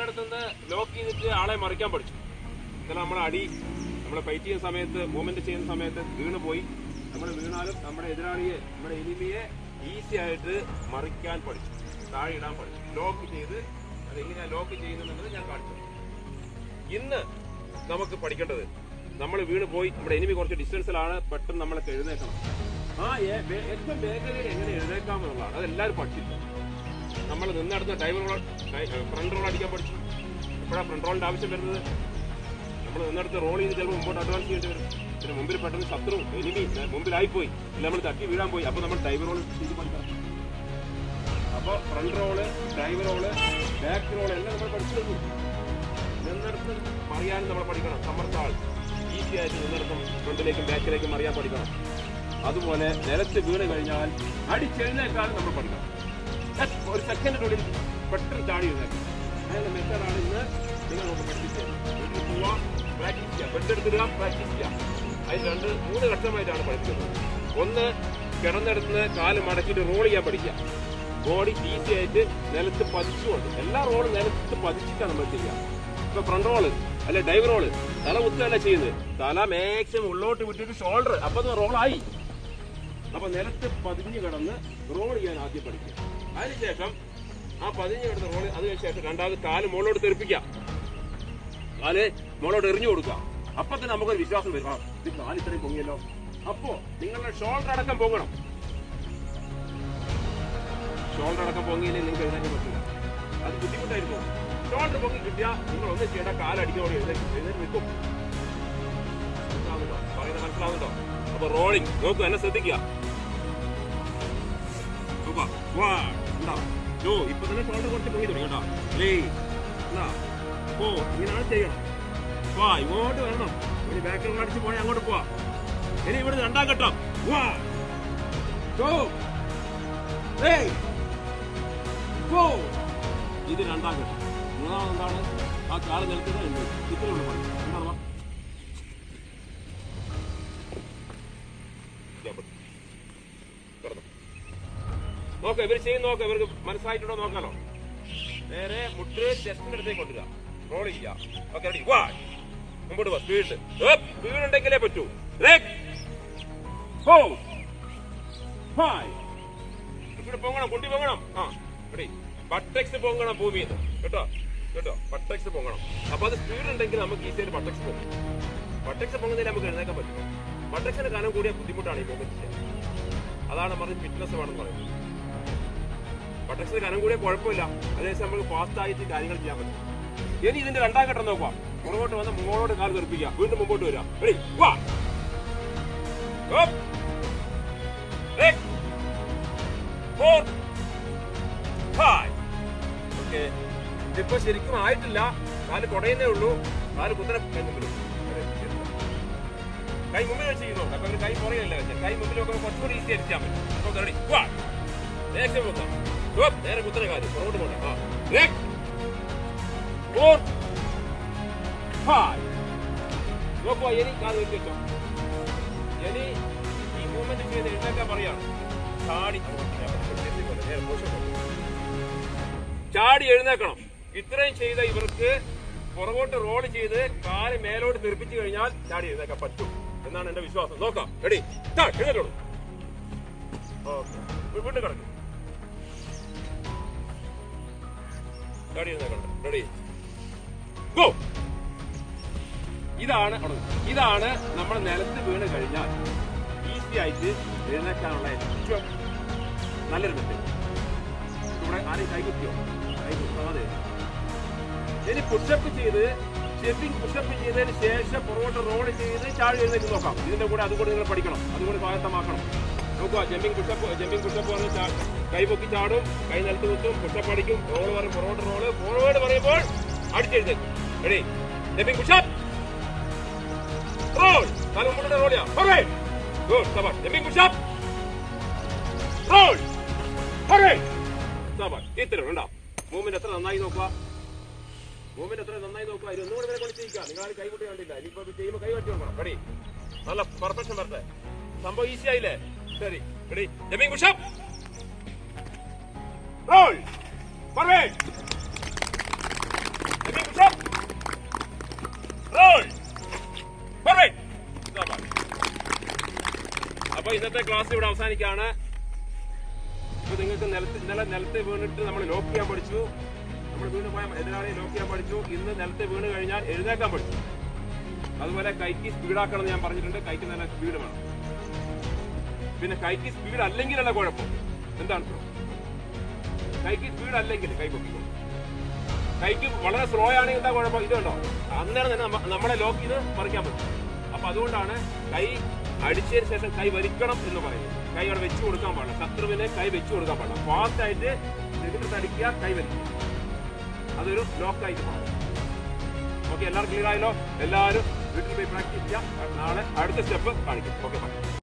നിന്നിടത്തുനിന്ന് lock ചെയ്തിട്ട് ആളെ മറിക്കാൻ പഠിച്ചു. ഇന്നലെ നമ്മളെ ഫൈറ്റ് ചെയ്യുന്ന സമയത്ത്, മൂവ്മെന്റ് ചെയ്യുന്ന സമയത്ത് വീണ് പോയി. നമ്മൾ വീണാലും നമ്മുടെ എതിരാളിയെ, നമ്മുടെ എനിമിയെ ഈസി ആയിട്ട് മറിക്കാൻ പഠിച്ചു, താഴെ ഇടാൻ പഠിച്ചു, ലോക്ക് ചെയ്ത്. അതെങ്ങനെയാ ലോക്ക് ചെയ്യുന്നത് ഞാൻ കാണിച്ചു. ഇന്ന് നമുക്ക് പഠിക്കേണ്ടത്, നമ്മൾ വീണ് പോയി, നമ്മുടെ എനിമി കുറച്ച് ഡിസ്റ്റൻസിലാണ്, പെട്ടെന്ന് നമ്മളൊക്കെ എഴുന്നേക്കണം. ഏറ്റവും വേഗതയിൽ എങ്ങനെ എഴുന്നേക്കാമെന്നുള്ളതാണ്. അതെല്ലാവരും പഠിച്ചില്ല. നമ്മൾ നിന്നടുത്ത ഫ്രണ്ട് റോൾ അടിക്കാൻ പഠിച്ചു. എപ്പോഴാണ് ഫ്രണ്ട് റോളിന്റെ ആവശ്യം വരുന്നത്? നമ്മൾ നിന്നടുത്ത് റോൾ ചെയ്ത് ചിലപ്പോൾ മുമ്പോട്ട് അഡ്വാൻസ് ചെയ്യേണ്ടി വരും. പിന്നെ മുമ്പിൽ പെട്ടെന്ന് ശത്രു എനിമി മുമ്പിലായിപ്പോയി, ഇല്ല നമ്മൾ തട്ടി വീഴാൻ പോയി. അപ്പോൾ നമ്മൾ ഡൈവ് റോൾ ചെയ്ത് പഠിക്കണം. അപ്പോൾ front roll, dive roll, back roll എല്ലാം നമ്മൾ പഠിച്ചു കഴിഞ്ഞു. നിന്നടുത്ത് മറിയാനും നമ്മൾ പഠിക്കണം. സമ്മർദ്ദാൾ ഈസി ആയിട്ട് നിന്നടുത്തും ഫ്രണ്ടിലേക്കും ബാക്കിലേക്കും മറിയാൻ പഠിക്കണം. അതുപോലെ നിലത്ത് വീണ് കഴിഞ്ഞാൽ അടിച്ചെഴുന്നേക്കാനും നമ്മൾ പഠിക്കണം. ഒരു സെക്കൻഡിനുള്ളിൽ പെട്ടെന്ന് ചാടി എഴുന്നേക്കും. അതിന്റെ മെത്തേഡാണ് ഇന്ന് നിങ്ങൾ നമുക്ക് പഠിപ്പിച്ചത്. വീട്ടിൽ പോവാം, പ്രാക്ടീസ് ചെയ്യാം, ബെഡെടുത്തിടുക, പ്രാക്ടീസ് ചെയ്യാം. അതിന് 3 ഘട്ടമായിട്ടാണ് പഠിപ്പിക്കുന്നത്. ഒന്ന്, കിടന്നെടുത്ത് കാല് മടക്കിയിട്ട് റോൾ ചെയ്യാൻ പഠിക്കുക. ബോഡി ഈസി ആയിട്ട് നിലത്ത് പതിച്ചുകൊണ്ട്, എല്ലാ റോളും നിലത്ത് പതിച്ചിട്ടാണ് നമ്മൾ ചെയ്യുക. ഇപ്പൊ ഫ്രണ്ട് റോള് അല്ലെ ഡൈവ് റോള് തല കുത്തല്ല ചെയ്യുന്നത്, തല മാക്സിമം ഉള്ളോട്ട് വിട്ടിട്ട് ഷോൾഡർ, അപ്പൊ റോളായി. അപ്പൊ നിലത്ത് പതിഞ്ഞു കിടന്ന് റോൾ ചെയ്യാൻ ആദ്യം പഠിക്കുക. അതിനുശേഷം ആ പതിഞ്ഞു കിടന്ന് റോൾ, അതിനുശേഷം രണ്ടാമത് കാല് മുകളോട്ട് തെറിപ്പിക്കാം, കാല് മുകളോട്ട് എറിഞ്ഞു കൊടുക്കുക. അപ്പൊ തന്നെ നമുക്കൊരു വിശ്വാസം വരും, ആ ഇത് കാല് ഇത്രയും പൊങ്ങിയല്ലോ. അപ്പോ നിങ്ങളുടെ ഷോൾഡർ അടക്കം പൊങ്ങണം. ഷോൾഡർ അടക്കം പൊങ്ങിയില്ലേ നിങ്ങൾക്ക് എഴുന്നേക്കാൻ പറ്റില്ല, അത് ബുദ്ധിമുട്ടായിരിക്കും. ഷോൾഡർ പൊങ്ങി കിട്ടിയാൽ നിങ്ങൾ ഒന്നും ചെയ്യേണ്ട, കാലടിക്കോടെ എഴുന്നേറ്റ് നിൽക്കും. മനസ്സിലാവുന്നുണ്ടോ? അപ്പൊ റോളിംഗ് നോക്കൂ, എന്നെ ശ്രദ്ധിക്കുക. ഇപ്പൊ തന്നെ ഷോൾഡർ കുറച്ച് പൊങ്ങി തുടങ്ങി കേട്ടോ. ഇങ്ങനെയാണ് ചെയ്യണം. ഇങ്ങോട്ട് വരണം. ഇനി ബാക്കിൽ അടിച്ച് പോയാൽ അങ്ങോട്ട് പോവാ. ഇനി ഇവിടെ 2ാം ഘട്ടം. ഇത് 2ാം ഘട്ടം. 3ാമത് എന്താണ്? ആ കാല് നിൽക്കുന്നത് ഇത്രയുള്ള പണി. എന്താണ്? നോക്ക, ഇവർ ചെയ്യുന്ന നോക്ക, ഇവർക്ക് മനസ്സിലായിട്ടുണ്ടോ നോക്കാലോ. നേരെ മുട്ട് ചെസ്റ്റിന്റെ അടുത്തേക്ക് കൊണ്ടുവരിക, റോൾ ചെയ്യുക. ഓക്കെ, റെഡി, മുമ്പോട്ട് പോ. സ്പീഡ് ഉണ്ടെങ്കിലേ പറ്റൂ. ഇവിടെ പൊങ്ങണം, കുണ്ടി പൊങ്ങണം. റെഡി, ബട്ടക്സ് പൊങ്ങണം ഭൂമിയിൽ നിന്ന് കേട്ടോ. ബട്ടക്സ് പൊങ്ങണം. അപ്പൊ അത് സ്പീഡ് ഉണ്ടെങ്കിൽ നമുക്ക് ഈസിയായിട്ട് ബട്ടക്സ് പോകും. ബട്ടക്സ് പൊങ്ങുന്നതിൽ നമുക്ക് എഴുന്നേക്കാൻ പറ്റും. ബട്ടക്സിന് കനം കൂടിയ ബുദ്ധിമുട്ടാണ് ഈ മൂവ്മെന്റ്. അതാണ് പറഞ്ഞ് ഫിറ്റ്നസ് വേണമെന്ന് പറയുന്നത്. ബട്ടക്സിന് കനം കൂടിയ കുഴപ്പമില്ല, അതേസമയം നമുക്ക് ഫാസ്റ്റ് ആയിട്ട് കാര്യങ്ങൾ ചെയ്യാൻ പറ്റും. ഇനി ഇതിന്റെ 2ാം ഘട്ടം നോക്കുക. പുറകോട്ട് വന്ന് മുകളോട്ട് കാല് തെറിപ്പിക്കുക, വീണ്ടും മുമ്പോട്ട് വരിക. Ready, okay. ഇതിപ്പോ ശരിക്കും ആയിട്ടില്ല, കാല് കുടയുന്നേ ഉള്ളൂ. കാല് കുത്തനെ കൈ മുമ്പിൽ വെച്ച് ചെയ്യുന്നു. അപ്പൊ കൈ പുറകെയല്ല വെച്ചാൽ കൈ മുമ്പിൽ വെക്കുമ്പോൾ കുറച്ചുകൂടി ഈസി ആയിട്ട് ചെയ്യാൻ പറ്റും. റെഡി, നേരെ വെക്കാം. നേരെ കുത്തനെ കാല് പുറകോട്ട് പോകണം. 4, 5 നോക്കുക. ഇനി കാല് വെച്ചോ. ഇനി ഈ മൂവ്മെന്റ് ചെയ്ത് എഴുന്നേക്കാൻ പറയാണ്. ചാടി എഴുന്നേക്കണം. ഇത്രയും ചെയ്ത ഇവർക്ക് പുറകോട്ട് റോൾ ചെയ്ത് കാല് മേലോട്ട് തെറിപ്പിച്ചു കഴിഞ്ഞാൽ ചാടി എഴുന്നേക്കാൻ പറ്റും എന്നാണ് എന്റെ വിശ്വാസം. നോക്കാം. റെഡി, എഴുന്നേറ്റോളൂ. വീണ്ടും കിടക്കും. ചാടി എഴുന്നേക്കണം. Ready, go. ഇതാണ് നമ്മൾ നിലത്ത് വീണ് കഴിഞ്ഞാൽ ഈസി ആയിട്ട് എഴുന്നേക്കാനുള്ള ഏറ്റവും നല്ലൊരു മെത്തേഡ്. ഇവിടെ ആരെയും കൈകുത്തിയോ? കൈകുത്താതെ ഇനി പുഷപ്പ് ചെയ്ത്, സ്റ്റെപ്പിംഗ് പുഷപ്പ് ചെയ്തതിന് ശേഷം പുറകോട്ട് റോൾ ചെയ്ത് ചാടി എഴുന്നേറ്റ് നോക്കാം. ഇതിന്റെ കൂടെ അതുകൂടി നിങ്ങൾ പഠിക്കണം, അതുകൂടി സ്വായത്തമാക്കണം. നോക്കുക, ജമ്പിംഗ് പുഷപ്പ് പറഞ്ഞ് കൈ പൊക്കി ചാടും, കൈ നിലത്ത് കുത്തും, പുഷപ്പ് അടിക്കും, റോൾ പറയും, പുറകോട്ട് റോള്, ഫോർവേഡ് പറയുമ്പോൾ അടിച്ചെഴുന്നേക്കും. റെഡി, ജമ്പിംഗ് പുഷപ്പ്, റോൾ, കാല് മുമ്പോട്ട് റോൾ ചെയ്യാം. ഫോർവേഡ്, ഗുഡ്, സബാഷ്. ജമ്പിംഗ് പുഷപ്പ്, റോൾ, ഫോർവേഡ്, സബാഷ്. ഇത്രയും ഉണ്ടാവും. മൂവ്മെന്റ് എത്ര നന്നായി നോക്കുക. ഇതൊന്നും കൂടെ കൊണ്ട് ചെയ്യിക്കാം. നിങ്ങൾ ആരും കൈകുട്ടി കണ്ടില്ല. ഇനിയിപ്പോ ചെയ്യുമ്പോൾ കൈ പറ്റി നോക്കണം. റെഡി, നല്ല പെർഫെക്ഷൻ വരട്ടെ. സംഭവം ഈസി ആയില്ലേ? ശരി, ready, jumping pushup, roll, forward, ഇന്നത്തെ ക്ലാസ് ഇവിടെ അവസാനിക്കാണ്. ഇപ്പൊ നിങ്ങൾക്ക് നിലത്ത് വീണിട്ട് നമ്മൾ ലോക്ക് ചെയ്യാൻ പഠിച്ചു. നമ്മൾ വീണ് പോയ എതിരാളിയെ ലോക്ക് ചെയ്യാൻ പഠിച്ചു. ഇന്ന് നിലത്ത് വീണ് കഴിഞ്ഞാൽ എഴുന്നേക്കാൻ പഠിച്ചു. അതുപോലെ കൈക്ക് സ്പീഡാക്കണം എന്ന് ഞാൻ പറഞ്ഞിട്ടുണ്ട്. കൈക്ക് നല്ല സ്പീഡ് വേണം. പിന്നെ കൈക്ക് സ്പീഡ് അല്ലെങ്കിലുള്ള കുഴപ്പം എന്താണ്? കൈക്ക് സ്പീഡ് അല്ലെങ്കിൽ കൈ പൊക്കിക്കോ. കൈക്ക് വളരെ സ്ലോ ആണെങ്കിൽ എന്താ കുഴപ്പം? ഇത് കണ്ടോ, അന്നേരം തന്നെ നമ്മളെ ലോക്ക് ചെയ്ത് മറിക്കാൻ പറ്റും. അപ്പൊ അതുകൊണ്ടാണ് കൈ അടിച്ചതിന് ശേഷം കൈ വലിക്കണം എന്ന് പറയുന്നത്. കൈ അവിടെ വെച്ചു കൊടുക്കാൻ പാടില്ല. ശത്രുവിന് കൈ വെച്ചു കൊടുക്കാൻ പാടില്ല. ഫാസ്റ്റ് ആയിട്ട് എതിർത്ത് അടിക്കുക, കൈ വലിക്കുക. അതൊരു ലോക്കായിട്ട് മാറും. ഓക്കെ, എല്ലാവരും ക്ലിയർ ആയല്ലോ? എല്ലാവരും വീട്ടിൽ പോയി പ്രാക്ടീസ് ചെയ്യാം. നാളെ അടുത്ത സ്റ്റെപ്പ് കാണിക്കും. Okay, by.